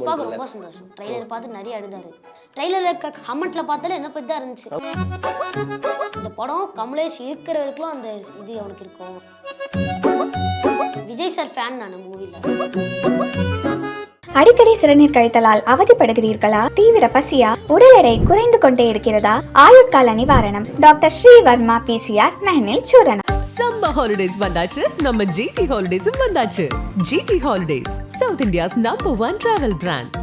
அப்பாவுக்கு ரொம்ப சந்தோஷம். ட்ரெய்லர் பார்த்து நிறைய அழுதாரு. ட்ரெய்லர்ல கமெண்ட்ல பார்த்தாலே என்ன பத்தி தான் இருந்துச்சு. இந்த படம் கமலேஷ் இருக்கிற வரைக்கும் அந்த இது அவனுக்கு இருக்கும். விஜய் சார் ஃபேன் நான் மூவில. அடிக்கடி சிறுநீர் கழித்தலால் அவதிப்படுகிறீர்களா? தீவிர பசியா? உடல் எடை குறைந்து கொண்டே இருக்கிறதா? ஆயுட்கால நிவாரணம் டாக்டர் ஸ்ரீவர்மா பிசிஆர் மெஹனில் சூரணம். சம்மர் ஹாலிடேஸ் வந்தாச்சு, நம்ம ஜிடி ஹாலிடேஸும் வந்தாச்சு. GT holidays, South India's #1 travel brand.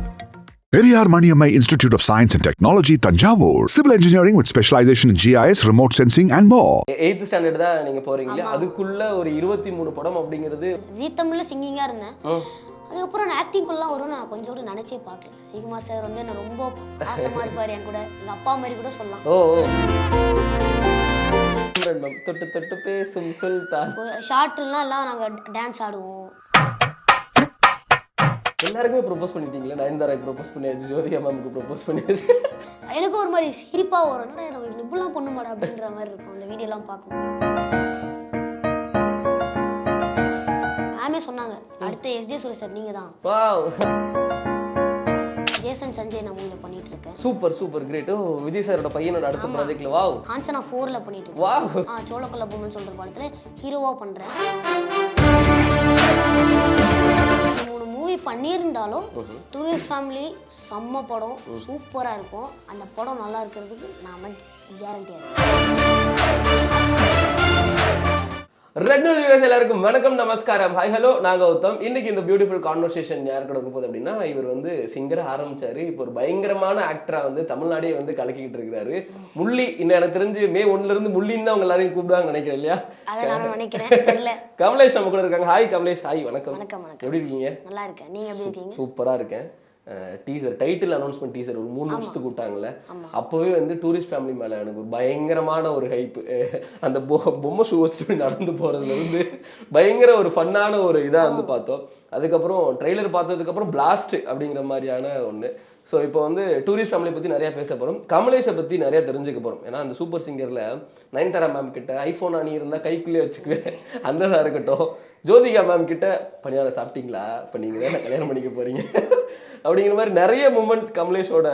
Periyar Maniammai Institute of Science and Technology, Tanjavur. Civil engineering with specialization in GIS, remote sensing and more. 8th standard தான் நீங்க போறீங்களே, அதுக்குள்ள ஒரு 23 படம் அப்படிங்கிறது. ஜீ தமிழ்ல சிங்கிங்கா இருந்தேன். அதுக்கப்புறம் நான் ஆக்டிங்குள்ளலாம் வரும் நான் கொஞ்சம் கூட நினைச்சே பார்க்கல. ஸ்ரீகுமார் சார் வந்து என்ன ரொம்ப ஆசமா இருப்பாரு என் கூட. எங்க அப்பா மாதிரி கூட சொல்லலாம். தொட்டு தொட்டு பேசும் சுல்தான். ஷார்ட்லாம் எல்லாம் நாங்க டான்ஸ் ஆடுவோம். எல்லாருக்குமே ப்ரோபோஸ் பண்ணிட்டீங்களா? நயன்தாராக்கு ப்ரோபோஸ் பண்ணியாச்சு, ஜோதிகா மேமுக்கு ப்ரோபோஸ் பண்ணியாச்சு. எனக்கு ஒரு மாதிரி சிரிப்பா வரும். நம்ம இப்படிலாம் பண்ண மாட்டோம் அப்படின்ற மாதிரி இருக்கும் அந்த வீடியோலாம் பார்க்கும். ஆமே சொன்னாங்க அடுத்த எஸ்ஜே சூரிய சார் நீங்க தான். வாவ். ஜேசன் சஞ்சய் நான் மூவில பண்ணிட்டு இருக்கேன். Super super great. விஜய் சாரோட பையனோட அடுத்த ப்ராஜெக்ட்ல. வாவ். காஞ்சனா 4ல பண்ணிட்டு இருக்கேன். வாவ். சோளக்கொல்ல பொம்மன் சொல்ற படத்துல ஹீரோவா பண்றேன். மூவி பண்ணியிருந்தாலும் டூரிஸ்ட் ஃபேமிலி செம்ம படம், சூப்பரா இருக்கும். அந்த படம் நல்லா இருக்கிறதுக்கு நாம கேரண்டியா ரெட் நியூஸ் வியூவர்ஸ் எல்லாருக்கும் வணக்கம், நமஸ்காரம், ஹாய் ஹலோ, நான் கௌதம். இன்னைக்கு இந்த பியூட்டிஃபுல் கான்வர்சேஷன் யார் கூட போகுது அப்படின்னா, இவர் வந்து சிங்கர் ஆரம்பிச்சாரு, இப்போ ஒரு பயங்கரமான ஆக்டரா வந்து தமிழ்நாடே வந்து கலக்கிட்டு இருக்கிறாரு. முள்ளி இன்னும் எனக்கு தெரிஞ்சு மே 1ல இருந்து முள்ளின்னு அவங்க எல்லாரையும் கூப்பிடுவாங்க நினைக்கிறேன் இல்லையா? கமலேஷ் நம்ம கூட இருக்காங்க. ஹாய் கமலேஷ். ஹாய் வணக்கம். எப்படி இருக்கீங்க? நல்லா இருக்கேன். நீங்க எப்படி இருக்கீங்க? சூப்பரா இருக்கேன். டீசர் டைட்டில் அனௌன்ஸ்மெண்ட் டீசர் ஒரு 3 நிமிஷத்துக்கு விட்டாங்கல்ல, அப்போவே வந்து டூரிஸ்ட் ஃபேமிலி மேலே எனக்கு ஒரு பயங்கரமான ஒரு ஹைப்பு. அந்த பொம்மை ஷூ வச்சுட்டு நடந்து போகிறதுல இருந்து பயங்கர ஒரு ஃபன்னான ஒரு இதாக வந்து பார்த்தோம். அதுக்கப்புறம் ட்ரெய்லர் பார்த்ததுக்கப்புறம் பிளாஸ்ட் அப்படிங்கிற மாதிரியான ஒன்று. ஸோ இப்போ வந்து டூரிஸ்ட் ஃபேமிலி பற்றி நிறையா பேச போகிறோம், கமலேஷை பற்றி நிறையா தெரிஞ்சுக்க போகிறோம். ஏன்னா அந்த சூப்பர் சிங்கரில் நயன்தாரா மேம் கிட்ட ஐஃபோன் அணி இருந்தால் கைக்குள்ளே வச்சுக்குவேன் அந்த இதாக இருக்கட்டும், ஜோதிகா மேம் கிட்ட பணியாரம் சாப்பிட்டீங்களா, இப்போ நீங்கள் தான் கல்யாணம் பண்ணிக்க போகிறீங்க அப்படிங்கிற மாதிரி நிறைய மூமெண்ட் கமலேஷோட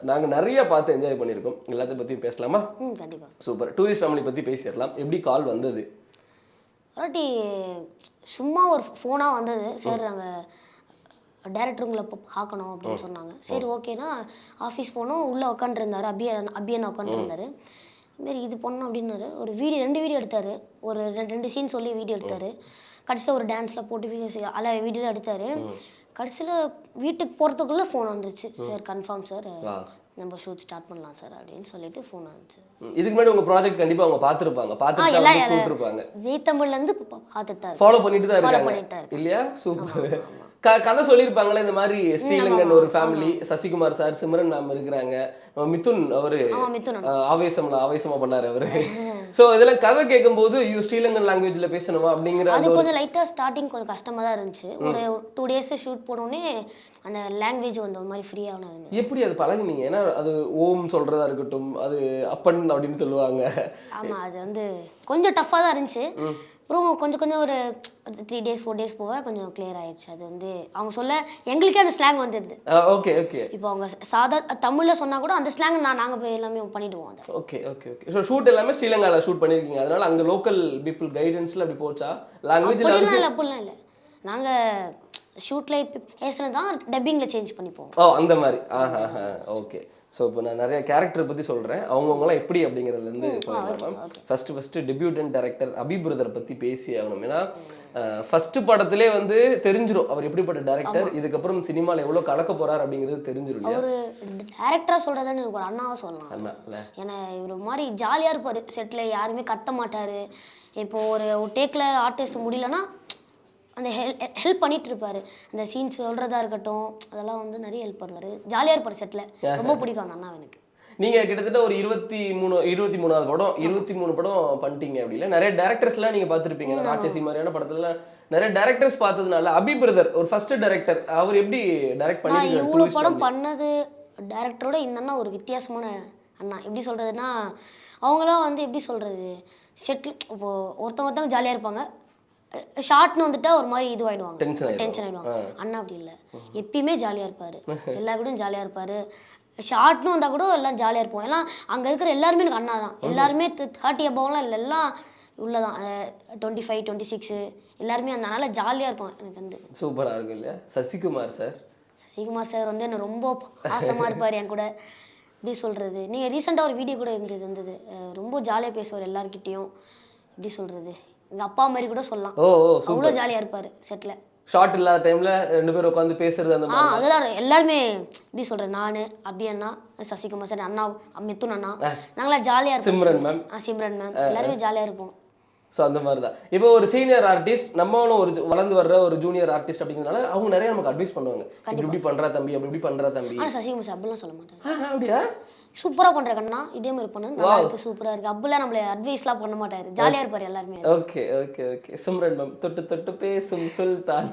நாங்கள் நிறைய பார்த்து என்ஜாய் பண்ணியிருக்கோம். எல்லாத்தையும் பற்றி பேசலாமா? கண்டிப்பாக. சூப்பர். டூரிஸ்ட் ஃபேமிலி பற்றி பேசிடலாம். எப்படி கால் வந்தது? ஒருவாட்டி சும்மா ஒரு ஃபோனாக வந்தது. சரி நாங்கள் டேரக்டருங்களை பார்க்கணும் அப்படின்னு சொன்னாங்க. சரி ஓகேனா ஆஃபீஸ் போனோம். உள்ளே உட்காந்துருந்தார் அபியன் உட்காந்துருந்தார். இதுமாரி இது பண்ணோம் அப்படின்னாரு. ஒரு வீடியோ 2 வீடியோ எடுத்தார். ஒரு 2 சீன் சொல்லி வீடியோ எடுத்தார். கடைசியில் ஒரு டான்ஸில் போட்டு வீடியோ அதில் வீடியோவில் எடுத்தார். கடைசியில் வீட்டுக்கு போகிறதுக்குள்ளே ஃபோன் வந்துருச்சு. சார் கன்ஃபார்ம் சார், நம்ம ஷூட் ஸ்டார்ட் பண்ணலாம் சார் அப்படின்னு சொல்லிட்டு ஃபோன் வந்துச்சு. இதுக்கு முன்னாடி உங்கள் ப்ராஜெக்ட் கண்டிப்பாக அவங்க பார்த்துருப்பாங்க, பார்த்துருப்பாங்க. ஜீ தமிழ்லேருந்து பார்த்துட்டு ஃபாலோ பண்ணிட்டு தான் இருக்காங்க இல்லையா? சூப்பர். கதை சொல்லியிருப்பாங்களே இந்த மாதிரி ஸ்ரீலங்கன் ஒரு family, Sasikumar sir, Simran ma'am இருக்கிறாங்க, மிதுன் அவரு ஆவேசமா பண்ணாரு அவரு. ஸோ இதெல்லாம் கதை கேட்கும்போது ஸ்ரீலங்கன் லாங்குவேஜ்ல பேசணுமா அப்படிங்கிற அது கொஞ்சம் லைட்டா ஸ்டார்டிங் கொஞ்சம் கஷ்டமா தான் இருந்துச்சு. ஒரு 2 days ஷூட் போனோடனே அந்த லாங்குவேஜ் வந்து ஒரு மாதிரி ஃப்ரீயா ஆனது. எப்படி அது பழகுனீங்க? ஏன்னா அது ஓம் சொல்றதா இருக்கட்டும், அது அப்பன் அப்படின்னு சொல்லுவாங்க. ஆமா, அது வந்து கொஞ்சம் டஃப்பாக தான் இருந்துச்சு. அப்புறம் கொஞ்சம் ஒரு 3 days 4 days போக கொஞ்சம் கிளியர் ஆயிடுச்சு. அது வந்து அவங்க சொல்ல எங்களுக்கே அந்த ஸ்லாங் வந்துடுது. Okay okay. இப்போ அவங்க சாதா தமிழில் சொன்னா கூட அந்த ஸ்லாங் நாங்கள் போய் எல்லாமே பண்ணிடுவோம். அது okay okay okay. So shoot எல்லாமே ஸ்ரீலங்காவில் ஷூட் பண்ணியிருக்கீங்க, அதனால அங்கே லோக்கல் பீப்புள் கைடன்ஸில் அப்படி போச்சா? லாங்குவேஜ் அப்படிலாம் இல்லை. நாங்கள் ஷூட்டில் இப்போ பேசுனது தான் டப்பிங்கில் சேஞ்ச் பண்ணிப்போம். அந்த மாதிரி. ஓகே. ஸோ இப்போ நான் நிறைய கேரக்டர் பற்றி சொல்கிறேன், அவங்கவுங்களாம் எப்படி அப்படிங்கிறதுலேருந்து போயிடலாம். ஃபஸ்ட்டு டெபியூட்டன்ட் டைரக்டர் அபி பிரதர் பற்றி பேசி ஆகணும். ஏன்னா ஃபஸ்ட்டு படத்திலே வந்து தெரிஞ்சிடும் அவர் எப்படிப்பட்ட டைரக்டர், இதுக்கப்புறம் சினிமாவில் எவ்வளோ கலக்க போகிறார் அப்படிங்கிறது தெரிஞ்சிடும். ஒரு டேரக்டராக சொல்கிறதான்னு எனக்கு ஒரு அண்ணாவை சொல்லலாம். ஏன்னா இவர் மாதிரி ஜாலியாக இருப்பார். செட்டில் யாருமே கத்த மாட்டார். இப்போ ஒரு டேக்கில் ஆர்டிஸ்ட் முடியலன்னா அந்த ஹெல்ப் பண்ணிட்டு இருப்பாரு. அந்த சீன்ஸ் சொல்றதா இருக்கட்டும், அதெல்லாம் வந்து நிறைய ஹெல்ப் பண்ணுவாரு. ஜாலியா இருப்பாரு செட்ல. ரொம்ப பிடிக்கும் அந்த அண்ணா எனக்கு. நீங்க கிட்டத்தட்ட ஒரு 23வது படம் 23 படம் பண்ணிட்டீங்க. அப்படி இல்லை நிறைய டேரக்டர்ஸ்லாம் நீங்க பார்த்துருப்பீங்க. ராட்சசி மாதிரியான படத்துல நிறைய டேரக்டர்ஸ் பார்த்ததுனால அபி பிரதர் ஒரு ஃபர்ஸ்ட் டைரக்டர், அவர் எப்படி டைரக்ட் பண்ணிருக்காரு? இவ்வளவு படம் பண்ணது டைரக்டரோட இந்த அண்ணா ஒரு வித்தியாசமான அண்ணா. எப்படி சொல்றதுன்னா, அவங்களாம் வந்து எப்படி சொல்றது, செட்டில் இப்போ ஒருத்தவங்க ஜாலியா இருப்பாங்க, ஷார்ட்னு வந்துட்டா ஒரு மாதிரி இதுவாயிடுவாங்க, டென்ஷன் டென்ஷன் ஆயிடுவாங்க. அண்ணா அப்படி இல்லை, எப்பயுமே ஜாலியாக இருப்பார், எல்லாருக்கூடயும் ஜாலியாக இருப்பார். ஷார்ட்னு வந்தால் கூட எல்லாம் ஜாலியாக இருப்போம். எல்லாம் அங்கே இருக்கிற எல்லாருமே எனக்கு அண்ணா தான். எல்லாருமே 30 அபவ்லாம் இல்லை, எல்லாம் உள்ளதான் 25, 26 எல்லாருமே. அதனால ஜாலியாக இருக்கும் எனக்கு வந்து. சூப்பராக இருக்கும் இல்லையா? சசிகுமார் சார் சசிகுமார் சார் வந்து என்ன ரொம்ப ஆசமாக இருப்பார் என் கூட. எப்படி சொல்கிறது, நீங்கள் ரீசெண்டாக ஒரு வீடியோ கூட இருந்தது ரொம்ப ஜாலியாக பேசுவார் எல்லாருக்கிட்டேயும். எப்படி சொல்கிறது, எங்கள் அப்பா மாதிரி கூட சொல்லலாம். அவ்வளோ ஜாலியாக இருப்பார் செட்டில். ஷார்ட் இல்லாத டைமில் 2 பேரும் உட்காந்து பேசுறது அந்த மாதிரி. அதெல்லாம் எல்லாருமே எப்படி சொல்கிறேன், நான் அபி அண்ணா, சசிகுமார் சார், அண்ணா மித்துன் அண்ணா, நாங்களாம் ஜாலியாக இருப்போம். சிம்ரன் மேம் எல்லாருமே ஜாலியாக இருப்போம். ஸோ அந்த மாதிரி தான். இப்போ ஒரு சீனியர் ஆர்டிஸ்ட், நம்மளும் ஒரு வளர்ந்து வர்ற ஒரு ஜூனியர் ஆர்டிஸ்ட் அப்படிங்கிறதுனால அவங்க நிறைய நமக்கு அட்வைஸ் பண்ணுவாங்க. இப்படி பண்ணுறா தம்பி, அப்படி பண்ணுறா தம்பி. ஆனால் சசிகுமார் சார் அப்படிலாம் சொல்ல மாட்டாங்க. அப்படியா? சூப்பராக பண்ணுற கண்ணா, இதே மாதிரி பண்ணு, நல்லா இருக்கு, சூப்பராக இருக்கு, அப்படிலாம் நம்மள அட்வைஸ்லாம் பண்ண மாட்டாரு. ஜாலியாக இருப்பார் எல்லாருமே. Okay okay okay. Simran ma'am தொட்டு தொட்டு பேசும் சுல்தான்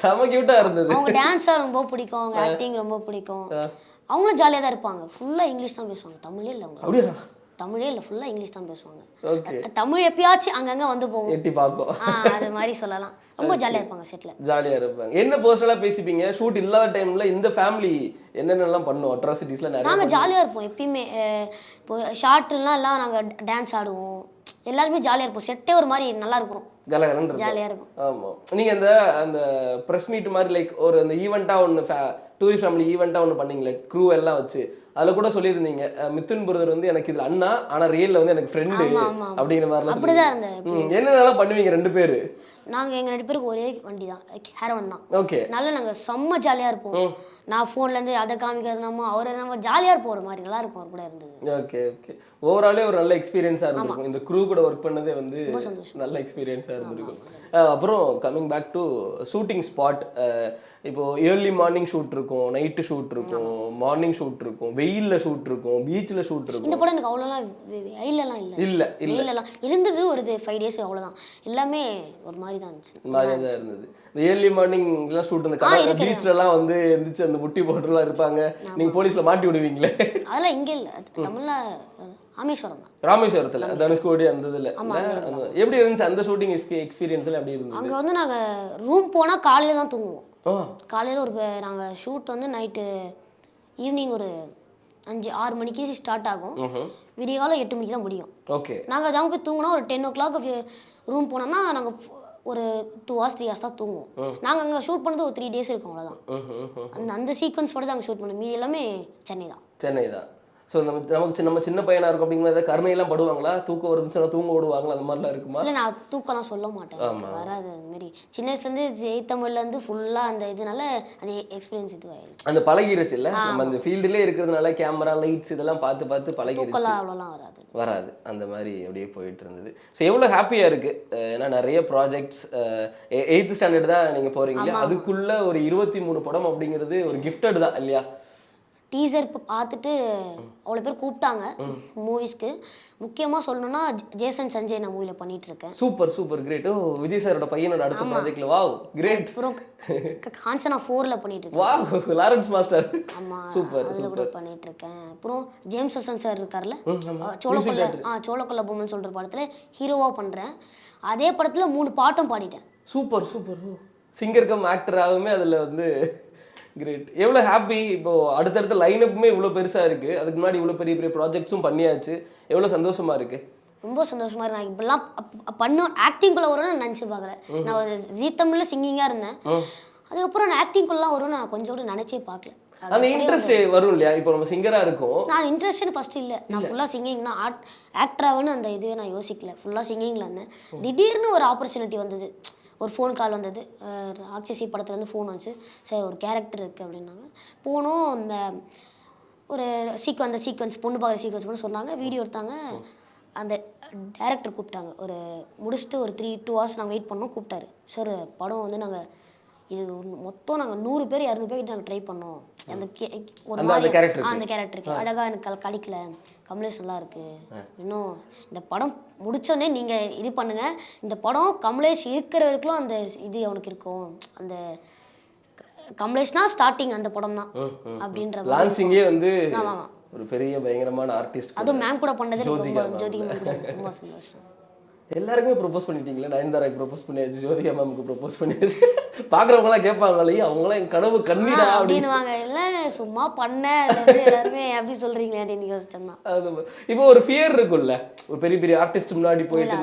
செம கியூட்டாக இருந்தது. அவங்க டான்ஸாக ரொம்ப பிடிக்கும், அவங்க ஆக்டிங் ரொம்ப பிடிக்கும். அவங்களும் ஜாலியாக தான் இருப்பாங்க. ஃபுல்லாக இங்கிலீஷ் தான் பேசுவாங்க, தமிழே இல்லை அவங்க. அப்படியா? தமிழே இல்லை, ஃபுல்லாக இங்கிலீஷ் தான் பேசுவாங்க. ஓகே. தமிழ் எப்பயாச்சும் அங்கங்கே வந்து போவோம், எட்டி பார்ப்போம். அது மாதிரி சொல்லலாம். ரொம்ப ஜாலியாக இருப்பாங்க செட்டில். ஜாலியாக இருப்பாங்க. என்ன பர்சனலாக பேசிப்பீங்க ஷூட் இல்லாத டைமில்? இந்த ஃபேமிலி என்னென்னலாம் பண்ணுவோம், அட்ராசிட்டிஸ்லாம் நிறைய. நாங்கள் ஜாலியாக இருப்போம் எப்பயுமே. இப்போ ஷார்ட்லாம் எல்லாம் நாங்கள் டான்ஸ் ஆடுவோம், எல்லாருமே ஜாலியாக இருப்போம். செட்டே ஒரு மாதிரி நல்லா இருக்கும், ஜாலியாக இருக்கும். ஆமாம். நீங்கள் அந்த ப்ரெஸ் மீட் மாதிரி லைக் ஒரு அந்த ஈவெண்ட்டாக ஒன்று டூரிஸ்ட் ஃபேமிலி ஈவெண்ட்டாக ஒன்று பண்ணீங்களே க்ரூ எல்லாம் வச்சு, அதில் கூட சொல்லியிருந்தீங்க மித்துன் பிரதர் வந்து எனக்கு இதில் அண்ணா, ஆனால் ரியலில் வந்து எனக்கு ஃப்ரெண்டு அப்படிங்கிற மாதிரிலாம். அப்படிதான் இருந்தேன். என்னென்னலாம் பண்ணுவீங்க 2 பேர்? நாங்கள் எங்கள் 2 பேருக்கு ஒரே வண்டி தான், ஹேரவன் தான். ஓகே. நல்லா நாங்கள் செம்ம ஜாலியாக இருப்போம். நான் ஃபோன்லேருந்து அதை காமிக்கிறது, நம்ம ஜாலியாக இருப்போம், ஒரு மாதிரி நல்லா இருக்கும் அவர் கூட இருந்தது. Okay okay. ஓவராலே ஒரு நல்ல எக்ஸ்பீரியன்ஸாக இருந்திருக்கும். இந்த க்ரூ கூட ஒர்க் பண்ணதே வந்து நல்ல எக்ஸ்பீரியன்ஸாக இருந்திருக்கும். அப்புறம் coming back to shooting spot, இப்போ ஏர்லி மார்னிங் ஷூட் இருக்கும், நைட்டு ஷூட் இருக்கும், மார்னிங் ஷூட் இருக்கும், வெயிலில் ஷூட் இருக்கும், பீச்சில் ஷூட் இருக்கும். இந்த படம் எனக்கு அவ்வளோலாம் வெயிலெல்லாம் வெயிலெல்லாம் இருந்தது ஒரு 5 days அவ்வளோதான். எல்லாமே ஒரு மாதிரி தான் இருந்துச்சு, மாதிரியாக தான் இருந்தது. இந்த ஏர்லி மார்னிங்லாம் ஷூட், இந்த பீச்லலாம் வந்து எந்திரிச்சு அந்த முட்டி போட்டுலாம் இருப்பாங்க, நீங்கள் போலீஸில் மாட்டி விடுவீங்களே, அதெல்லாம் இங்கே இல்லை, தமிழ்ல ராமேஸ்வரம் தான். ராமேஸ்வரத்தில் தனுஷ்கோடி அந்த இதில் எப்படி இருந்துச்சு அந்த ஷூட்டிங் எக்ஸ்பீரியன்ஸ்லாம்? எப்படி இருந்துச்சு? அங்கே வந்து நாங்கள் ரூம் போனால் காலையில் தான் தூங்குவோம். காலையில் ஒரு நாங்கள் ஷூட் வந்து நைட்டு ஈவினிங் ஒரு 5-6 மணிக்கு ஸ்டார்ட் ஆகும், விடிய காலம் 8 மணிக்கு தான் முடியும். ஓகே. நாங்கள் அங்கே போய் தூங்கினா ஒரு 10 o'clock ரூம் போனோம்னா நாங்கள் ஒரு 2 hours 3 hours தான் தூங்குவோம். நாங்கள் அங்கே ஷூட் பண்ணது ஒரு 3 days இருக்கும், அவ்வளோதான். அந்த சீக்வன்ஸ் மட்டும் தான் அங்கே ஷூட் பண்ணோம், மீதி எல்லாமே சென்னை தான். ஸோ நம்ம சின்ன பையனாக இருக்கும் அப்படிங்கிற கருணையெல்லாம் படுவாங்களா? தூக்கம் வருதுச்சுன்னா தூங்க விடுவாங்களா? அந்த மாதிரிலாம் இருக்குமா? இல்லை, நான் தூக்கம்லாம் சொல்ல மாட்டேன், வராது. அந்த மாதிரி சின்ன வயசுலேருந்து ஜெய் தமிழ்லேருந்து ஃபுல்லாக அந்த இதனால அது எக்ஸ்பீரியன்ஸ் இதுவாகிடுச்சு, அந்த பழகிருச்சு இல்லை? நம்ம அந்த ஃபீல்டுலேயே இருக்கிறதுனால கேமரா லைட்ஸ் இதெல்லாம் பார்த்து பழகிருச்சு, அவ்வளோலாம் வராது. அந்த மாதிரி அப்படியே போயிட்டு இருந்தது. ஸோ எவ்வளோ ஹாப்பியாக இருக்குது, ஏன்னா நிறைய ப்ராஜெக்ட்ஸ் 8th ஸ்டாண்டர்ட் தான் நீங்கள் போகிறீங்க, அதுக்குள்ளே ஒரு 23 படம் அப்படிங்கிறது ஒரு கிஃப்டட் தான் இல்லையா? டீசர் பார்த்துட்டு அவ்வளோ பேர் கூப்பிட்டாங்க மூவிஸ்க்கு. முக்கியமாக சொல்லணும்னா ஜேசன் சஞ்சய் நான் மூவியில் பண்ணிட்டு இருக்கேன். Super great. ஓ, விஜய் சாரோட பையனோட அடுத்த ப்ராஜெக்ட்ல. Wow great. அப்புறம் காஞ்சனா 4ல பண்ணிட்டு இருக்கேன். Wow, Lawrence master. ஆமாம், அதில் கூட பண்ணிட்டு இருக்கேன். அப்புறம் ஜேம்ஸ் ஹசன் சார் இருக்கார்ல, சோளக்கொல்ல பொம்மன் சொல்கிற படத்தில் ஹீரோவாக பண்ணுறேன். அதே படத்தில் 3 பாட்டும் பாடிட்டேன். சூப்பர். சிங்கர் கம் ஆக்டராகவுமே அதில் வந்து கிரேட். எவ்வளோ ஹாப்பி. இப்போ அடுத்தடுத்த லைனப்புமே இவ்வளோ பெருசாக இருக்குது, அதுக்கு முன்னாடி இவ்வளோ பெரிய ப்ராஜெக்ட்ஸும் பண்ணியாச்சு, எவ்வளோ சந்தோஷமா இருக்குது? ரொம்ப சந்தோஷமா இருக்கு. நான் இப்பெல்லாம் ஆக்டிங்குள்ளே வரும்னு நினச்சி பார்க்கல. நான் ஒரு ஜீ தமிழில் சிங்கிங்காக இருந்தேன், அதுக்கப்புறம் நான் ஆக்டிங்குள்ளலாம் வரும்னு நான் கொஞ்சம் கூட நினச்சே பார்க்கல. அந்த இன்ட்ரெஸ்ட் வரும் இல்லையா? இப்போ நம்ம சிங்கராக இருக்கோம், நான் இன்ட்ரெஸ்ட் ஃபஸ்ட்டு இல்லை, நான் ஃபுல்லாக சிங்கிங் தான். ஆக்டராகனு அந்த இதுவே நான் யோசிக்கல, ஃபுல்லாக சிங்கிங்கில் இருந்தேன். திடீர்னு ஒரு ஆப்பர்ச்சுனிட்டி வந்தது, ஒரு ஃபோன் கால் வந்தது. ராட்சசி படத்துலேருந்து ஃபோன் வந்துச்சு, சரி ஒரு கேரக்டர் இருக்குது அப்படின்னாங்க. போனோம், இந்த ஒரு சீக்வன்ஸ் பொண்ணு பார்க்குற சீக்வன்ஸ் மட்டும் சொன்னாங்க, வீடியோ எடுத்தாங்க. அந்த டேரக்டர் கூப்பிட்டாங்க, ஒரு முடிச்சுட்டு ஒரு 2 hours நாங்கள் வெயிட் பண்ணோம். கூப்பிட்டாரு, சார் படம் வந்து நாங்கள் இது மொத்தம் நாங்கள் 100 பேர் 200 பேர்கிட்ட நாங்கள் ட்ரை பண்ணோம். அந்த ஒரு மாதிரி அந்த கேரக்டருக்கு அழகாக எனக்கு கிடைக்கல, கமலேஷ் நல்லா இருக்குது, இன்னும் இந்த படம் முடித்தோடனே நீங்கள் இது பண்ணுங்கள், இந்த படம் கமலேஷ் இருக்கிற வரைக்கும் அந்த இது அவனுக்கு இருக்கும், அந்த கமலேஷ்னா ஸ்டார்டிங் அந்த படம் தான் அப்படின்ற லான்ச்சிங்கே வந்து ஒரு பெரிய பயங்கரமான ஆர்டிஸ்ட், அதுவும் மேம் கூட பண்ணது ரொம்ப ஜோதிகா ரொம்ப சந்தோஷம். எல்லாருக்குமே ப்ரொபோஸ் பண்ணிட்டீங்களா? நயன்தாராக்கு ப்ரொபோஸ் பண்ணியாச்சு, ஜோதிகா மேமுக்கு ப்ரொபோஸ் பண்ணியாச்சு. பார்க்குறவங்களாம் கேட்பாங்களே, அவங்களாம் என் கனவு கண்ணிடா அப்படின்னு. அப்படின்னுவாங்க. இல்லை சும்மா பண்ணேன், அது வந்து எல்லாருமே அப்படி சொல்கிறீங்களே அப்படின்னு யோசிச்சேன் தான். அது இப்போ ஒரு ஃபியர் இருக்கும்ல, ஒரு பெரிய பெரிய ஆர்டிஸ்ட் முன்னாடி போயிட்டு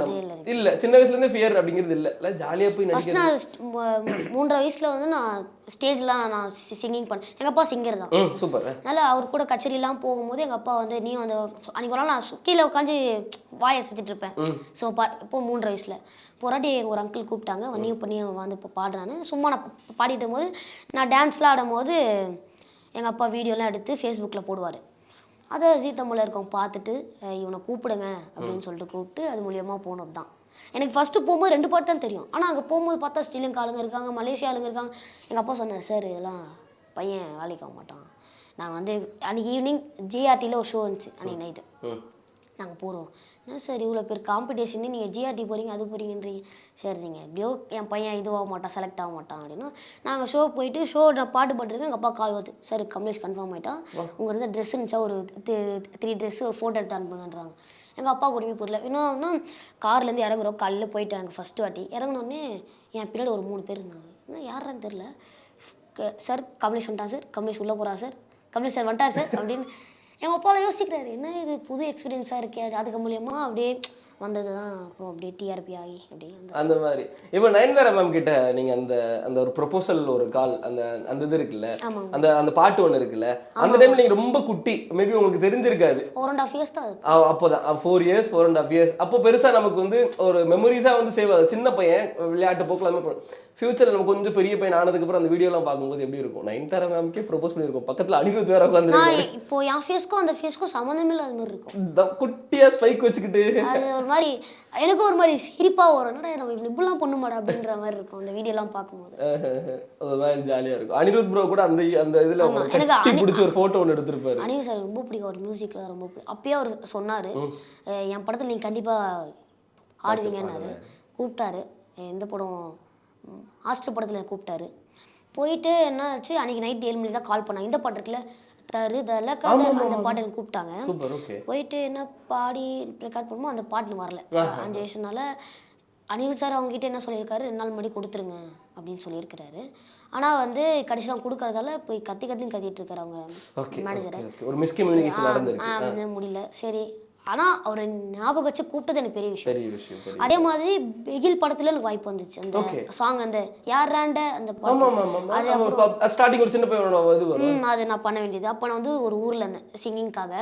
இல்ல சின்ன வயசுல இருந்தே ஃபியர் அப்படிங்கிறது இல்ல ஜாலியா போய் ஃபர்ஸ்ட் நடிக்கிறது. நான் 3 வயசுல வந்து நான் ஸ்டேஜ்லாம் நான் சிங்கிங் பண்ணேன். எங்கள் அப்பா சிங்கர் தான். சூப்பர். அதனால் அவர் கூட கச்சேரிலாம் போகும்போது எங்கள் அப்பா வந்து நீ வந்து அன்றைக்கி ஒரு நாள் நான் கீழே உட்காந்து வாயை செஞ்சுட்டு இருப்பேன். ஸோ இப்போ 3 வயசில் போராட்டி ஒரு அங்கிள் கூப்பிட்டாங்க, நீ இப்போ நீ வந்து இப்போ பாடுறான்னு. சும்மா நான் பாடிட்டு போது நான் டான்ஸ்லாம் ஆடும்போது எங்கள் அப்பா வீடியோலாம் எடுத்து ஃபேஸ்புக்கில் போடுவார். அதை ஜீ தமிழில் இருக்கவங்க பார்த்துட்டு இவனை கூப்பிடுங்க அப்படின்னு சொல்லிட்டு கூப்பிட்டு அது மூலியமாக போனது தான். எனக்கு ஃபஸ்ட்டு போகும்போது 2 பாட்டு தான் தெரியும். ஆனால் அங்கே போகும்போது பார்த்தா ஸ்ரீலங்கா ஆளுங்க இருக்காங்க, மலேசியா ஆளுங்க இருக்காங்க. எங்கள் அப்பா சொன்னார், சார் இதெல்லாம் பையன் வேலைக்கு ஆக மாட்டான். நாங்கள் வந்து அன்றைக்கி ஈவினிங் ஜிஆர்டியில் ஒரு ஷோ இருந்துச்சு அன்றைக்கி நைட்டு. நாங்கள் போகிறோம். என்ன சார் இவ்வளோ பேர் காம்படிஷன்னு நீங்கள் ஜிஆர்டி போகிறீங்க அது போகிறீங்கன்றீங்க. சரி நீங்கள் எப்படியோ என் பையன் இதுவாக மாட்டான், செலக்ட் ஆக மாட்டான் அப்படின்னா நாங்கள் ஷோ போயிட்டு நான் பாட்டு பாட்டுருக்கேன். எங்கள் அப்பா கால் வருது, சார் கமலேஷ் கன்ஃபார்ம் ஆகிட்டான், உங்கள் இருந்த ட்ரெஸ் இருந்துச்சா ஒரு 3 ட்ரெஸ்ஸு ஒரு ஃபோட்டோ எடுத்து அனுப்புங்கன்றாங்க. எங்கள் அப்பா கூடவே புரியல. இன்னொன்னா கார்லேருந்து இறங்குறோம், காலையில் போயிட்டாங்க ஃபஸ்ட்டு வாட்டி. இறங்கினோடனே என் பின்னாடி ஒரு 3 பேர் இருந்தாங்க. இன்னும் யாருன்னு தெரில. சார் கமலேஷ் வந்துட்டான் சார், கமலேஷ் உள்ளே போகிறான் சார், கமலேஷ் சார் வந்துட்டார் சார் அப்படின்னு. எங்கள் அப்பாவில் யோசிக்கிறாரு, என்ன இது புது எக்ஸ்பீரியன்ஸாக இருக்கே. அதுக்கு மூலியமாக அப்படியே வந்தது தான். அப்புறம் அப்படியே டிஆர்பி ஆகி அப்படியே அந்த மாதிரி. இப்போ நயன்தாரா மேம் கிட்ட நீங்கள் அந்த ஒரு ப்ரொபோசல் ஒரு கால் அந்த இது இருக்குல்ல, அந்த பாட்டு ஒன்று இருக்குல்ல, அந்த டைமில் நீங்கள் ரொம்ப குட்டி, மேபி உங்களுக்கு தெரிஞ்சிருக்காது. 4.5 years தான் அது. அப்போதான் 4 years 4.5 years. அப்போ பெருசாக நமக்கு வந்து ஒரு மெமரிஸாக வந்து சேவ் ஆகுது. சின்ன பையன் விளையாட்டு போக்கலாமே. ஃபியூச்சரில் நம்ம கொஞ்சம் பெரிய பையன் ஆனதுக்கப்புறம் அந்த வீடியோலாம் பார்க்கும்போது எப்படி இருக்கும்? நயன்தாரா மேம்க்கே ப்ரொபோஸ் பண்ணியிருக்கோம், பக்கத்தில் அனிருத் வேற உட்காந்து. இப்போ என் ஃபேஸ்க்கும் அந்த ஃபேஸ்க்கும் சம்மந்தமே இல்லாத மாதிரி இருக்கும். குட்டியாக ஸ்பைக் வச்சுக்கிட்டு அது ஒரு மாதிரி எனக்கு ஒரு மாதிரி சிரிப்பாக வரும். என்னடா நம்ம இப்படிலாம் பண்ண மாட்டோம் அப்படின்ற மாதிரி இருக்கும் அந்த வீடியோலாம் பார்க்கும்போது. அது மாதிரி ஜாலியாக இருக்கும். அனிருத் ப்ரோ கூட அந்த இதில் எனக்கு பிடிச்ச ஒரு ஃபோட்டோ ஒன்று எடுத்திருப்பாரு. அனிருத் சார் ரொம்ப பிடிக்கும், ஒரு மியூசிக்லாம் ரொம்ப பிடிக்கும். அப்பயே அவர் சொன்னார், என் படத்தில் நீங்கள் கண்டிப்பாக ஆடுவீங்கன்னாரு. கூப்பிட்டாரு. எந்த படம் ஹாஸ்டல் படத்தில் கூப்பிட்டாரு. போயிட்டு என்ன ஆச்சு, அன்றைக்கி நைட் 7 மணிக்கு தான் கால் பண்ணாங்க. இந்த பாட்டு இருக்குல்ல தருதல கதை, அந்த பாட்டு எனக்கு கூப்பிட்டாங்க. போயிட்டு என்ன பாடி ரெக்கார்ட் பண்ணுமோ அந்த பாட்டுன்னு வரல. 5 வருஷனால அனிருத் சார் அவங்ககிட்ட என்ன சொல்லியிருக்காரு, 2 நாள் முன்னாடி கொடுத்துருங்க அப்படின்னு சொல்லியிருக்கிறாரு. ஆனால் வந்து கடைசியில் கொடுக்கறதால போய் கத்திட்டு இருக்காரு அவங்க மேனேஜரை. ஒரு மிஸ்கம்யூனிகேஷன் நடந்துருக்கு, முடியல. சரி, ஆனால் அவர் ஞாபகம் வச்சு கூப்பிட்டது எனக்கு பெரிய விஷயம். அதே மாதிரி பிகில் படத்துல எனக்கு வாய்ப்பு வந்துச்சு. அந்த சாங் அந்த யாராண்ட அந்த பாட்டு ஸ்டார்டிங் ஒரு சின்ன பையனோட இது வரும், அது நான் பண்ண வேண்டியது. அப்போ நான் வந்து ஒரு ஊரில் இருந்தேன் சிங்கிங்காக.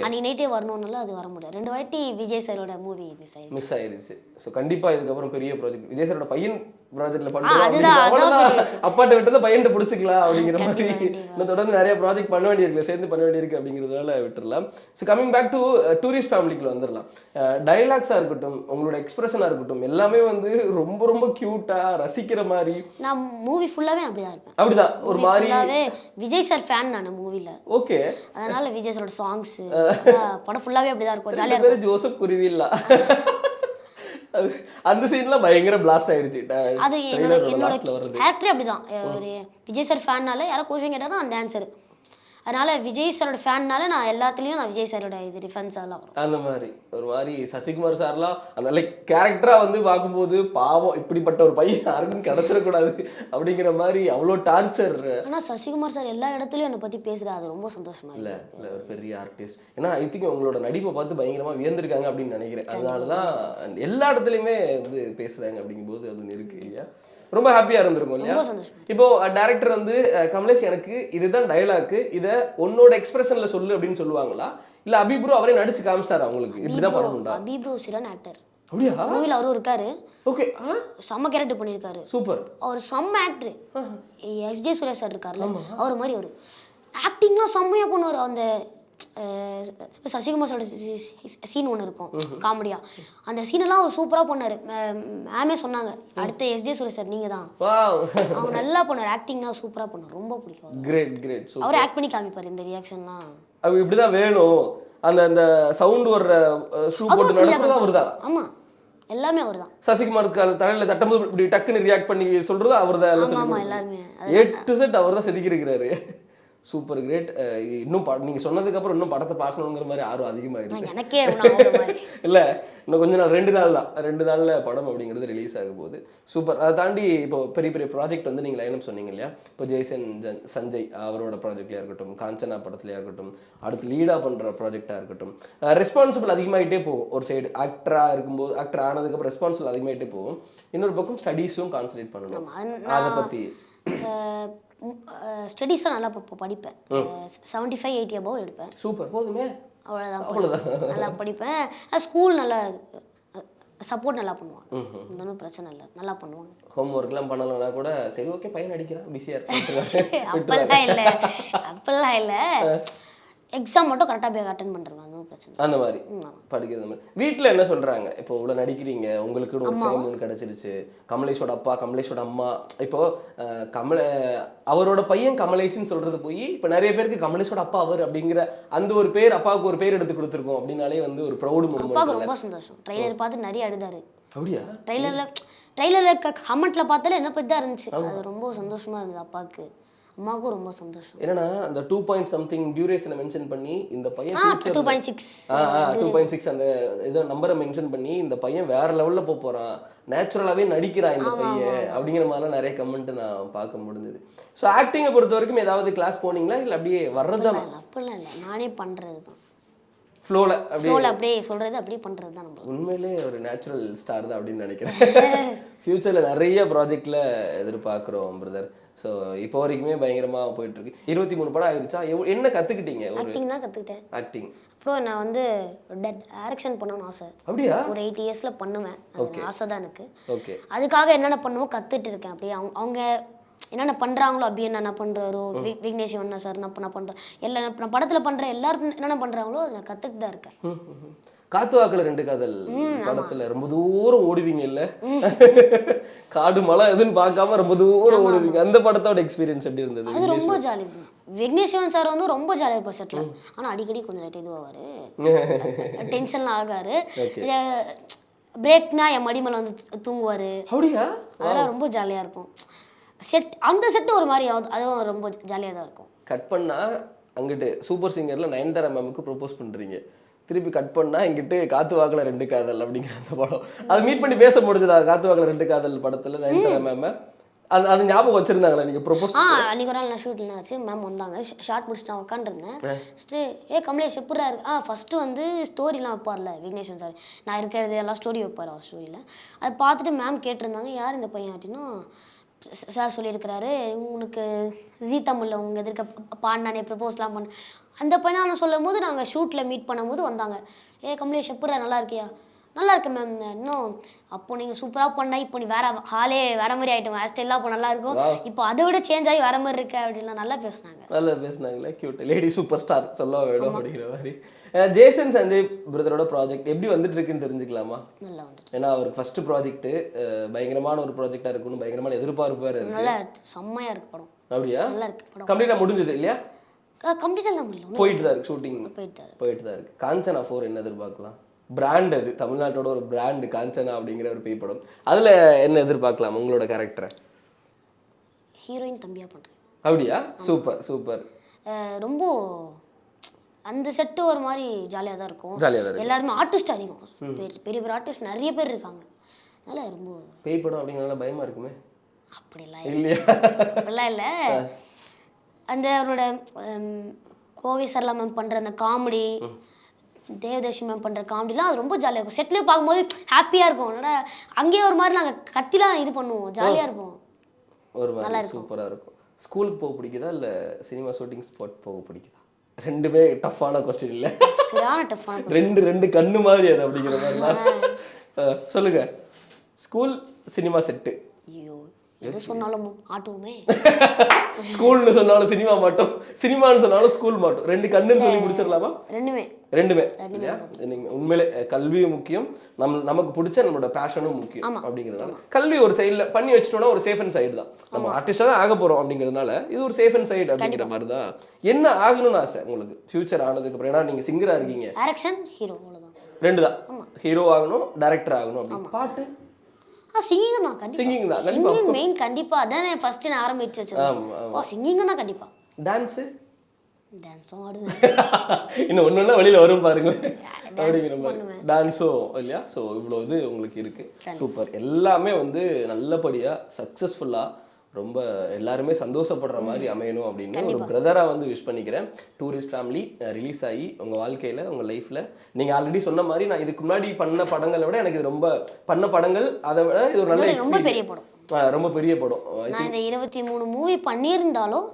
அன்னைக்கு நைட்டே வரணும்னால அது வர முடியாது. 2 வாட்டி விஜய் சாரோட மூவி மிஸ் ஆயிடுச்சு. ஸோ கண்டிப்பாக இதுக்கப்புறம் பெரிய ப்ராஜெக்ட் விஜய் சாரோட பையன் ப்ராஜெக்ட்ல பண்ணுறோம். அப்பாட்ட விட்டதை பையன்ட்ட பிடிச்சிக்கலாம் அப்படிங்கிற மாதிரி இன்னும் தொடர்ந்து நிறைய ப்ராஜெக்ட் பண்ண வேண்டியிருக்கு, சேர்ந்து பண்ண வேண்டியிருக்கு அப்படிங்கிறதுனால விட்டுடலாம். So coming back to tourist ஃபேமிலிக்குள்ள வந்துடலாம். டைலாக்ஸாக இருக்கட்டும், உங்களோட எக்ஸ்பிரஷனாக இருக்கட்டும், எல்லாமே வந்து ரொம்ப ரொம்ப க்யூட்டாக ரசிக்கிற மாதிரி. நான் மூவி ஃபுல்லாகவே அப்படிதான் இருப்பேன். அப்படிதான் ஒரு மாதிரி விஜய் சார் ஃபேன் நான் மூவில. ஓகே, அதனால விஜய் சாரோட சாங்ஸ் படம் ஃபுல்லாகவே அப்படிதான் இருக்கும். ஜாலியாக பேர் ஜோசப் குருவில்லா. அந்த சீன்லாம் பயங்கர பிளாஸ்ட் ஆயிருச்சு. அது என்னோட கேரக்டரே அப்படிதான். ஒரு விஜய் சார் ஃபேன்னால யாரோ கொஸ்டின் கேட்டாலும் அந்த ஆன்சர். அதனால விஜய் சாரோட ஃபேன்னால நான் எல்லாத்துலேயும் நான் விஜய் சாரோட இது டிஃபென்ஸ் எல்லாம் வரும். அந்த மாதிரி ஒரு மாதிரி சசிகுமார் சார்லாம் அந்த லைக் கேரக்டராக வந்து பார்க்கும்போது பாவம், இப்படிப்பட்ட ஒரு பையன் யாருக்கும் கிடச்சிடக்கூடாது அப்படிங்கிற மாதிரி அவ்வளோ டார்ச்சர். ஆனால் சசிகுமார் சார் எல்லா இடத்துலையும் என்னை பற்றி பேசுகிறாரு, அது ரொம்ப சந்தோஷமா இல்லை ஒரு பெரிய ஆர்டிஸ்ட். ஏன்னா ஐ திங்க் உங்களோட நடிப்பை பார்த்து பயங்கரமாக வியந்திருக்காங்க அப்படின்னு நினைக்கிறேன். அதனால தான் எல்லா இடத்துலையுமே வந்து பேசுகிறாங்க. அப்படிங்கும்போது அது இருக்கு இல்லையா, ரொம்ப ஹாப்பியாக இருந்திருக்கும் இல்லையா. இப்போ டைரக்டர் வந்து கமலேஷ் எனக்கு இதுதான் டைலாக், இதை உன்னோட எக்ஸ்பிரஷன்ல சொல்லு அப்படின்னு சொல்லுவாங்களா, இல்ல அபி ப்ரோ அவரே நடிச்சு காமிச்சிட்டாரு அவங்களுக்கு இப்படிதான் பண்ணணும்டா? அபி ப்ரோ சிறன் ஆக்டர். அப்படியா? மூவில அவரும் இருக்காரு. ஓகே, செம்ம கேரக்டர் பண்ணியிருக்காரு. சூப்பர். அவர் செம்ம ஆக்டர். எஸ்ஜே சூர்யா சார் இருக்கார்ல, அவர் மாதிரி ஒரு ஆக்டிங்லாம் செம்மையாக பண்ணுவார். அந்த சசிகுமார் சாரோட சீன் ஒன்று இருக்கும் காமெடியா, அந்த சீனெல்லாம் அவர் சூப்பராக பண்ணார். மேமே சொன்னாங்க அடுத்த எஸ்ஜே சூர்யா சார் நீங்கள் தான். அவங்க நல்லா பண்ணார், ஆக்டிங்லாம் சூப்பராக பண்ணார், ரொம்ப பிடிக்கும். Great great. அவர் ஆக்ட் பண்ணி காமிப்பார் இந்த ரியாக்ஷன்லாம். அது இப்படி தான் வேணும். அந்த சவுண்ட் வர்ற ஷூ போட்டு நடக்கிறது அவர் தான். ஆமாம், எல்லாமே அவர் தான். சசிகுமார் தலையில் தட்டும்போது இப்படி டக்குன்னு ரியாக்ட் பண்ணி சொல்றது அவர் தான். எல்லாருமே A to Z அவர் தான் செதுக்கி இருக்கிறாரு. Super great. இன்னும் நீங்க சொன்னதுக்கு அப்புறம் இன்னும் படத்தை பார்க்கணுங்கிற மாதிரி ஆர்வம் அதிகமாயிருச்சு. எனக்கே நான் ஒரு மாதிரி இல்ல இன்னும் கொஞ்ச நாள் 2 நாள் தான், 2 நாள்ல படம் அப்படிங்கிறது ரிலீஸ் ஆக போகுது. சூப்பர். அதை தாண்டி இப்போ பெரிய பெரிய ப்ராஜெக்ட் வந்து நீங்க லைனப் சொன்னீங்க இல்லையா, இப்போ ஜெய்சன் சஞ்சய் அவரோட ப்ராஜெக்ட்லயா இருக்கட்டும், காஞ்சனா படத்துலயா இருக்கட்டும், அடுத்து லீடா பண்ற ப்ராஜெக்டா இருக்கட்டும், ரெஸ்பான்சிபிள் அதிகமாயிட்டே போகும். ஒரு சைடு ஆக்டரா இருக்கும்போது, ஆக்டர் ஆனதுக்கு ரெஸ்பான்சிபிள் அதிகமாயிட்டே போகும். இன்னொரு பக்கம் ஸ்டடீஸும் கான்சன்ட்ரேட் பண்ணணும். அதை பத்தி ஸ்டடீஸ்லாம் நல்லா படிப்பேன். 75-80 above எடுப்பேன். சூப்பர், போதுமே. அவ்வளோதான். நல்லா படிப்பேன். ஸ்கூல் நல்லா சப்போர்ட் நல்லா பண்ணுவாங்க. ஒன்றும் பிரச்சனை இல்லை, நல்லா பண்ணுவாங்க. ஹோம் ஒர்க்லாம் பண்ணலன்னா கூட சரி ஓகே பையன் அடிக்கிறான் பிஸியாக இருக்கான் அப்பெல்லாம் இல்லை. எக்ஸாம் மட்டும் கரெக்டாக போய் அட்டென்ட் பண்ணுறேன், அதுவும் பிரச்சனை. அந்த மாதிரி படிக்கிறது மாதிரி. வீட்டில் என்ன சொல்கிறாங்க? இப்போ இவ்வளோ நடிக்கிறீங்க, உங்களுக்கு ஒரு ஃபேம் ஒன்று கிடச்சிருச்சு. கமலேஷோட அப்பா, கமலேஷோட அம்மா, இப்போது அவரோட பையன் கமலேஷ்னு சொல்கிறது போய் இப்போ நிறைய பேருக்கு கமலேஷோட அப்பா அவர் அப்படிங்கிற அந்த ஒரு பேர், அப்பாவுக்கு ஒரு பேர் எடுத்து கொடுத்துருக்கோம் அப்படின்னாலே வந்து ஒரு ப்ரௌடு மூமெண்ட். அப்பாவுக்கு ரொம்ப சந்தோஷம். ட்ரெய்லர் பார்த்து நிறைய அழுதாரு. அப்படியா? ட்ரெய்லரில் கமெண்ட்ல பார்த்தாலே என்ன பற்றி தான் இருந்துச்சு. அது ரொம்ப சந்தோஷமாக இருந்தது அப்பாவுக்கு. அம்மாவுக்கும் ரொம்ப சந்தோஷம். என்னன்னா அந்த 2.something டியூரேஷனை மென்ஷன் பண்ணி இந்த பையன் 2.6 அந்த ஏதோ நம்பரை மென்ஷன் பண்ணி இந்த பையன் வேற லெவல்ல போறான், நேச்சுரலாவே நடிக்கிறான் இந்த பையன் அப்படிங்கிற மாதிரிலாம் நிறைய கமெண்ட் நான் பார்க்க முடிஞ்சது. ஸோ ஆக்டிங்கை பொறுத்த வரைக்கும் ஏதாவது கிளாஸ் போனீங்களா இல்லை அப்படியே வர்றதுதான்? அப்படிலாம் இல்லை, நானே பண்றது தான். ஃப்ளோல அப்படியே சொல்றது அப்படியே பண்றது தான். நம்ம உண்மையிலே ஒரு நேச்சுரல் ஸ்டார் தான் அப்படின்னு நினைக்கிறேன். ஃபியூச்சர்ல நிறைய ப்ராஜெக்ட்ல எதிர்பார்க்குறோம் பிரதர். ஸோ இப்போ வரைக்குமே பயங்கரமாக போயிட்டு இருக்கு. 23 படம் ஆயிடுச்சா? என்ன கற்றுக்கிட்டீங்க? ஆக்டிங் தான் கற்றுக்கிட்டேன். ஆக்டிங் அப்புறம் நான் வந்து டைரக்ஷன் பண்ணணும்னு ஆசை. அப்படியா? ஒரு 8 இயர்ஸ்ல பண்ணுவேன், ஆசை தான் எனக்கு. ஓகே. அதுக்காக என்னென்ன பண்ணுமோ கற்றுட்டு இருக்கேன். அப்படியே அவங்க என்னென்ன பண்ணுறாங்களோ, அப்படி என்ன பண்ணுறாரோ, விக்னேஷ் அண்ணா சார் நான் பண்ணுறேன், நான் படத்தில் பண்ணுற எல்லாருக்கும் என்னென்ன பண்ணுறாங்களோ அதை நான் கற்றுட்டு தான் இருக்கேன். காத்து வாக்குல 2 காதல் படத்துல ரொம்ப தூரம் ஓடுவீங்க இல்ல? காடு மலை எதுன்னு பார்க்காம ரொம்ப தூரம் ஓடுவீங்க. அந்த படத்தோட எக்ஸ்பீரியன்ஸ் எப்படி இருந்தது? அது ரொம்ப ஜாலி. விக்னேஸ்வரன் சார் வந்து ரொம்ப ஜாலியாக இருப்பார் செட்ல. ஆனால் அடிக்கடி கொஞ்சம் லைட் இதுவாவார், டென்ஷன்லாம் ஆகாரு. பிரேக்னா என் மடி மேலே வந்து தூங்குவார். அப்படியா? அதெல்லாம் ரொம்ப ஜாலியாக இருக்கும். அந்த செட்டு ஒரு மாதிரி அதுவும் ரொம்ப ஜாலியாக தான் இருக்கும். கட் பண்ணா அங்கிட்டு சூப்பர் சிங்கர்ல நயன்தாரா மேமுக்கு ப்ரொபோஸ் பண்றீங்க, திருப்பி கட் பண்ணா இங்கிட்டு காத்து வாக்குல 2 காதல் அப்படிங்கிற அந்த படம். அது மீட் பண்ணி பேச முடிஞ்சதா? காத்து வாக்குல 2 காதல் படத்துல நயன்தாரா மேம் அது ஞாபகம் வச்சிருந்தாங்களா நீங்க ப்ரொபோஸ்? அன்னைக்கு ஒரு நாள் நான் ஷூட்டில் ஆச்சு, மேம் வந்தாங்க. ஷார்ட் முடிச்சுட்டு நான் உட்காந்துருந்தேன். ஃபஸ்ட்டு கமலேஷ் எப்படா இருக்கு? ஃபஸ்ட்டு வந்து ஸ்டோரிலாம் வைப்பார்ல விக்னேஸ்வரன் சார், நான் இருக்கிறது எல்லாம் ஸ்டோரி வைப்பார் அவர் ஸ்டோரியில். அதை பார்த்துட்டு மேம் கேட்டிருந்தாங்க யார் இந்த பையன் அப்படின்னா, சார் சொல்லியிருக்கிறாரு உனக்கு ஜீ தமிழில் உங்கள் எதிர்க்க பாடினானே ப்ரப்போஸ்லாம் பண்ண அந்த பையனை நான் சொல்லும் போது நாங்கள் ஷூட்டில் மீட் பண்ணும்போது வந்தாங்க. கமலேஷ் எப்படா நல்லா இருக்கியா? நல்லா இருக்கு மேம். இன்னும் அப்போ நீங்கள் சூப்பராக பண்ணா, இப்போ நீ வேற ஹாலே வேற மாதிரி ஆகிட்டோம், ஹேர் ஸ்டைல்லாம் அப்போ நல்லா இருக்கும், இப்போ அதை விட சேஞ்ச் ஆகி வேற மாதிரி இருக்கு அப்படின்லாம் நல்லா பேசினாங்க. நல்லா பேசினாங்களா? கியூட் லேடி சூப்பர் ஸ்டார் சொல்ல வேணும் அப்படிங்கிற மாதிரி. ஜேசன் சஞ்சய் பிரதரோட ப்ராஜெக்ட் எப்படி வந்துட்டு இருக்குன்னு தெரிஞ்சுக்கலாமா? நல்லா வந்துட்டு. ஏன்னா அவருக்கு ஃபர்ஸ்ட் ப்ராஜெக்ட் பயங்கரமான ஒரு ப்ராஜெக்டாக இருக்குன்னு பயங்கரமான எதிர்பார்ப்பாரு. நல்லா செம்மையாக இருக்கு படம். அப்படியா? நல்லா இருக்கு படம். கம்ப்ளீட்டாக முடிஞ்சது இல்லையா? கம்ப்ளீட்டாக முடியல, போயிட்டு தான் இருக்கு, ஷூட்டிங் போயிட்டு தான் இருக்கு. காஞ்சனா 4 என்ன எதிர்பார்க்கலாம்? பிராண்ட், அது தமிழ்நாட்டோட ஒரு பிராண்டு காஞ்சனா அப்படிங்கிற ஒரு பேய் படம். அதில் என்ன எதிர்பார்க்கலாம் உங்களோட கேரக்டரை? ஹீரோயின் தம்பியாக பண்ணுறேன். அப்படியா? Super super. ரொம்ப அந்த செட்டு ஒரு மாதிரி ஜாலியாக தான் இருக்கும். ஜாலியாக தான் இருக்கும். எல்லாருமே ஆர்டிஸ்ட் அதிகம், பெரிய பெரிய ஆர்டிஸ்ட் நிறைய பேர் இருக்காங்க. அதனால ரொம்ப பேய் படம் அப்படிங்கிறனால பயமாக இருக்குமே? அப்படிலாம் இல்லையா? அப்படிலாம் இல்லை. அந்த அவரோட கோவை சரளா மேம் பண்ணுற அந்த காமெடி, தேவதர்ஷி மேம் பண்ணுற காமெடிலாம் அது ரொம்ப ஜாலியாக இருக்கும். செட்லேயே பார்க்கும்போது ஹாப்பியாக இருக்கும். அதனால் அங்கேயே ஒரு மாதிரி நாங்கள் கத்திலாம் இது பண்ணுவோம், ஜாலியாக இருப்போம். ஒரு மாதிரி சூப்பராக இருக்கும். ஸ்கூலுக்கு போக பிடிக்குதா இல்லை சினிமா ஷூட்டிங் ஸ்பாட் போக பிடிக்குதா? ரெண்டுமே டஃப்பான கொஸ்டின் இல்லை? சரியான டஃப்பான ரெண்டு கண்ணு மாதிரி அது அப்படிங்கிற மாதிரிலாம் சொல்லுங்க. ஸ்கூல் சினிமா செட்டு எது சொன்னாலும் ஆட்டுவோமே. ஸ்கூல்னு சொன்னாலும் சினிமா மாட்டோம், சினிமான்னு சொன்னாலும் ஸ்கூல் மாட்டோம். 2 கண்ணுன்னு சொல்லி முடிச்சிடலாமா? ரெண்டுமே இல்லையா? நீங்க உண்மையிலே கல்வியும் முக்கியம், நமக்கு பிடிச்ச நம்மளோட பேஷனும் முக்கியம். அப்படிங்கிறதுனால கல்வி ஒரு சைடில் பண்ணி வச்சுட்டோம்னா ஒரு சேஃப் அண்ட் சைடு தான். நம்ம ஆர்டிஸ்டாக தான் ஆக போறோம் அப்படிங்கிறதுனால இது ஒரு சேஃப் அண்ட் சைடு அப்படிங்கிற மாதிரி தான். என்ன ஆகணும்னு ஆசை உங்களுக்கு ஃபியூச்சர் ஆனதுக்கு அப்புறம்? ஏன்னா நீங்க சிங்கரா இருக்கீங்க. டைரக்ஷன், ஹீரோ, அவ்வளவுதான். 2 தான். ஹீரோ ஆகணும், டைரக்டர் ஆகணும். அப்படி பாட்டு சிங்கிங் தான். சிங்கிங் தான் சிங்கிங் மெயின். கண்டிப்பா அதான் ஃபர்ஸ்ட் நான் ஆரம்பிச்சு வச்சது. சிங்கிங் தான் கண்டிப்பா. டான்ஸ் டான்ஸும் ஆடுவேன். இன்னும் ஒன்று வெளியில் வரும் பாருங்க அப்படிங்கிற மாதிரி பண்ணுவேன். டான்ஸும் இல்லையா? ஸோ இவ்வளோ இது உங்களுக்கு இருக்குது. சூப்பர். எல்லாமே வந்து நல்லபடியாக சக்ஸஸ்ஃபுல்லாக ரொம்ப எல்லாருமே சந்தோஷப்படுற மாதிரி அமையணும் அப்படின்னு ஒரு பிரதராக வந்து விஷ் பண்ணிக்கிறேன். டூரிஸ்ட் ஃபேமிலி ரிலீஸ் ஆகி உங்கள் வாழ்க்கையில் உங்கள் லைஃப்பில் நீங்கள் ஆல்ரெடி சொன்ன மாதிரி நான் இதுக்கு முன்னாடி பண்ண படங்களை விட எனக்கு இது ரொம்ப பண்ண படங்கள் அதை விட இது ஒரு நல்ல ரொம்ப பெரிய படம். ரொம்ப பெரிய படம். நான் இந்த 23 மூவி பண்ணியிருந்தாலும்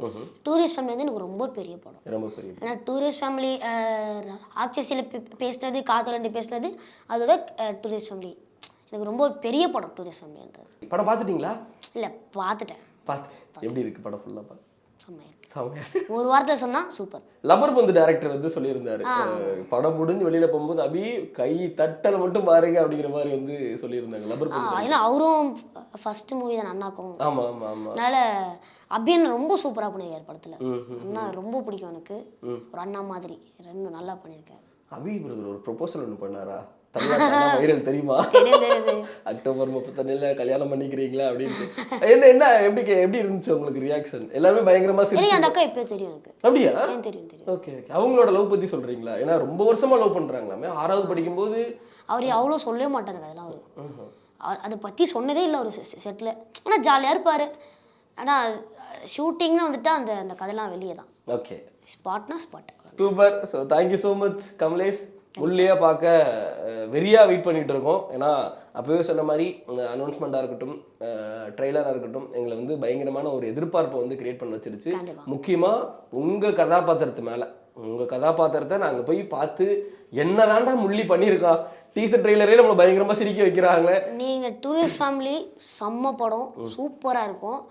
டூரிஸ்ட் ஃபேமிலி வந்து எனக்கு ரொம்ப பெரிய படம். ரொம்ப பெரிய ஏன்னா டூரிஸ்ட் ஃபேமிலி ஆக்சஸில் பேசினது, காதலண்டி பேசினது, அதோட டூரிஸ்ட் ஃபேமிலி எனக்கு ரொம்ப பெரிய படம். டூரிஸ்ட் ஃபேமிலின்றது படம் பார்த்துட்டீங்களா? இல்லை, பார்த்துட்டேன். எப்படி இருக்கு படம் ஃபுல்லாக? பார்த்து செம்மையா ஒரு வாரத்தில் சொன்னா சூப்பர். லப்பர் பந்து டைரக்டர் வந்து சொல்லியிருந்தாரு, படம் முடிஞ்சு வெளியில போகும்போது அபி கை தட்டலை மட்டும் பாருங்க அப்படிங்கிற மாதிரி வந்து சொல்லியிருந்தாங்க. லப்பர் பந்து ஏன்னா அவரும் ஃபர்ஸ்ட் மூவி தான் அண்ணாக்கும். ஆமா ஆமா ஆமா. அதனால அபியன் ரொம்ப சூப்பரா பண்ணியிருக்காரு படத்துல. அண்ணா ரொம்ப பிடிக்கும் எனக்கு. ஒரு அண்ணா மாதிரி ரெண்டும் நல்லா பண்ணியிருக்காரு. அபி பிரதர் ஒரு ப்ரொபோசல் ஒன்று பண்ணாரா? வைரல் தெரியுமா? அக்டோபர் 31 கல்யாணம் பண்ணிக்கிறீங்களா அப்படின்னு. என்ன எப்படி இருந்துச்சு உங்களுக்கு ரியாக்ஷன்? எல்லாமே பயங்கரமா எனக்கு அந்த அக்கா இப்போ தெரியும் எனக்கு. அப்படியா? தெரியும். Okay okay. அவங்களோட லவ் பத்தி சொல்றீங்களா? ஏன்னா ரொம்ப வருஷமா லவ் பண்றாங்களாமே. 6வது படிக்கும்போது அவர் அவ்வளோ சொல்லவே மாட்டாருங்க அதெல்லாம். அவர் அதை பத்தி சொன்னதே இல்லை ஒரு செட்டில். ஆனால் ஜாலியாக இருப்பாரு. ஆனால் ஷூட்டிங்னு வந்துட்டா அந்த அந்த கதையெல்லாம் வெளியே தான். ஓகே. ஸ்பாட்னா spot. Super. So thank you so much Kamlesh. முள்ளியாக பார்க்க வெறியாக வெயிட் பண்ணிகிட்டு இருக்கோம். ஏன்னா அப்போவே சொன்ன மாதிரி அனௌன்ஸ்மெண்ட்டாக இருக்கட்டும், ட்ரெய்லராக இருக்கட்டும், எங்களை வந்து பயங்கரமான ஒரு எதிர்பார்ப்பை வந்து கிரியேட் பண்ண வச்சிருச்சு. முக்கியமாக உங்கள் கதாபாத்திரத்து மேலே, உங்கள் கதாபாத்திரத்தை நாங்கள் போய் பார்த்து என்னதான்டா முள்ளி பண்ணியிருக்கா, டீசர் ட்ரெய்லரே நம்மளை பயங்கரமாக சிரிக்க வைக்கிறாங்க. நீங்கள் டூரிஸ்ட் ஃபேமிலி செம்ம படம், சூப்பராக இருக்கும்.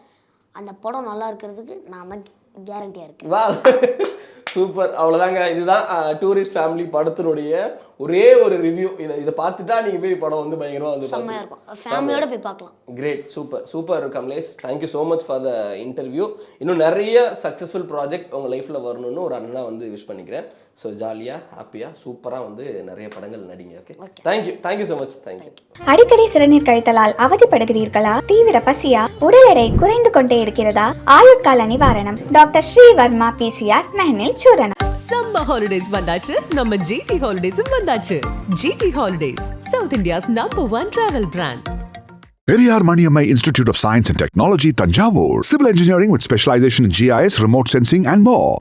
அந்த படம் நல்லா இருக்கிறதுக்கு நான் கேரண்டியாக இருக்கேன். வா சூப்பர். அவ்வளோதாங்க. இதுதான் டூரிஸ்ட் ஃபேமிலி படத்தினுடைய ஒரே ஒரு ரிவ்யூ. இதை பார்த்துட்டா நீங்கள் போய் படம் வந்து பயங்கரமாக வந்து செம்மையாக இருக்கும். ஃபேமிலியோட போய் பார்க்கலாம். Great. Super Kamlesh. Thank you so much for the interview. இன்னும் நிறைய சக்ஸஸ்ஃபுல் ப்ராஜெக்ட் உங்கள் லைஃப்பில் வரணும்னு ஒரு அண்ணா வந்து விஷ் பண்ணிக்கிறேன். ஸோ ஜாலியாக ஹாப்பியாக சூப்பராக வந்து நிறைய படங்கள் நடிங்க. Okay, thank you so much. Thank you. அடிக்கடி சிறுநீர் கழித்தலால் அவதிப்படுகிறீர்களா? தீவிர பசியா? உடல் எடை குறைந்து கொண்டே இருக்கிறதா? ஆயுட்கால நிவாரணம் டாக்டர் ஸ்ரீவர்மா பிசிஆர் மெஹனில் சூரணம். சம்மர் ஹாலிடேஸ் வந்தாச்சு, நம்ம ஜிடி ஹாலிடேஸும் வந்தாச்சு. GT holidays, South India's #1 travel brand. Periyar Maniammai Institute of Science and Technology, Tanjavur. Civil engineering with specialization in GIS, remote sensing and more.